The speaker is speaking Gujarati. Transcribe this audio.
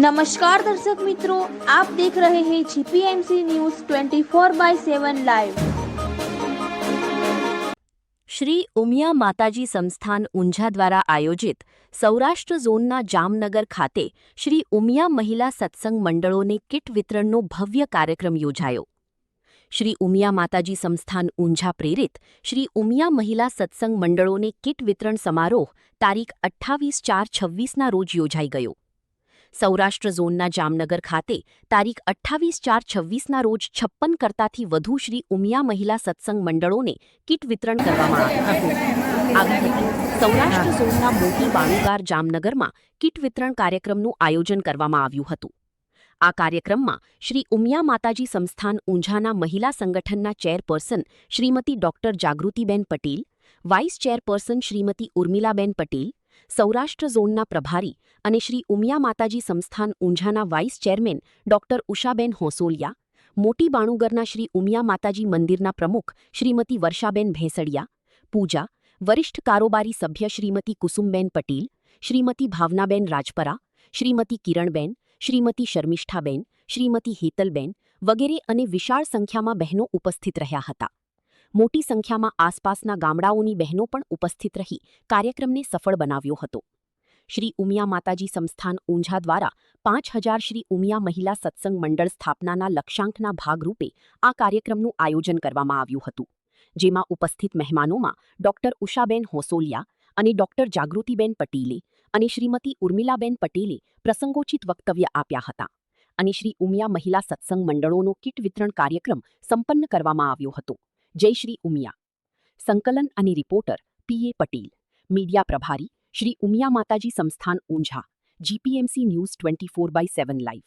नमस्कार दर्शक मित्रों, आप देख रहे हैं जीपीएमसी न्यूज़ 24/7 लाइव। શ્રી ઉમિયા માતાજી સંસ્થાન ઊંઝા દ્વારા આયોજિત સૌરાષ્ટ્ર ઝોનના જામનગર ખાતે શ્રી ઉમિયા મહિલા સત્સંગ મંડળોને કીટ વિતરણનો ભવ્ય કાર્યક્રમ યોજાયો. શ્રી ઉમિયા માતાજી સંસ્થાન ઊંઝા પ્રેરિત શ્રી ઉમિયા મહિલા સત્સંગ મંડળોને કીટ વિતરણ સમારોહ તારીખ 28/4/26ના રોજ યોજાઈ ગયો. સૌરાષ્ટ્ર ઝોનના જામનગર ખાતે તારીખ 28/4/26ના રોજ 56 કરતાંથી વધુ શ્રી ઉમિયા મહિલા સત્સંગ મંડળોને કીટ વિતરણ કરવામાં આવ્યું હતું. સૌરાષ્ટ્ર ઝોનના મોટી બાણુગાર જામનગરમાં કીટ વિતરણ કાર્યક્રમનું આયોજન કરવામાં આવ્યું હતું. આ કાર્યક્રમમાં શ્રી ઉમિયા માતાજી સંસ્થાન ઊંઝાના મહિલા સંગઠનના ચેરપર્સન શ્રીમતી ડોક્ટર જાગૃતિબેન પટેલ, વાઇસ ચેરપર્સન શ્રીમતી ઉર્મિલાબેન પટેલ, સૌરાષ્ટ્ર ઝોનના પ્રભારી અને શ્રી ઉમિયા માતાજી સંસ્થાન ઊંઝાના વાઇસ ચેરમેન ડોક્ટર ઉષાબેન હોંસોલિયા, મોટી બાણુગરના શ્રી ઉમિયા માતાજી મંદિરના પ્રમુખ શ્રીમતી વર્ષાબેન ભેંસડિયા, પૂજા, વરિષ્ઠ કારોબારી સભ્ય શ્રીમતી કુસુમબેન પટેલ, શ્રીમતી ભાવનાબેન રાજપરા, શ્રીમતી કિરણબેન, શ્રીમતી શર્મિષ્ઠાબેન, શ્રીમતી હેતલબેન વગેરે અને વિશાળ સંખ્યામાં બહેનો ઉપસ્થિત રહ્યા હતા. મોટી સંખ્યામાં આસપાસના ગામડાઓની બહેનો પણ ઉપસ્થિત રહી કાર્યક્રમને સફળ બનાવ્યો હતો. શ્રી ઉમિયા માતાજી સંસ્થાન ઊંઝા દ્વારા 5000 શ્રી ઉમિયા મહિલા સત્સંગ મંડળ સ્થાપનાના લક્ષ્યાંકના ભાગરૂપે આ કાર્યક્રમનું આયોજન કરવામાં આવ્યું હતું, જેમાં ઉપસ્થિત મહેમાનોમાં ડોક્ટર ઉષાબેન હોંસોલિયા અને ડોક્ટર જાગૃતિબેન પટેલે અને શ્રીમતી ઉર્મિલાબેન પટેલે પ્રસંગોચિત વક્તવ્ય આપ્યા હતા અને શ્રી ઉમિયા મહિલા સત્સંગ મંડળોનો કીટ વિતરણ કાર્યક્રમ સંપન્ન કરવામાં આવ્યો હતો. જય શ્રી ઉમિયા. સંકલન અને રિપોર્ટર પીએ પટેલ. મીડિયા પ્રભારી શ્રી ઉમિયા માતાજી સંસ્થાન ઊંઝા. GPMC news 24/7 live.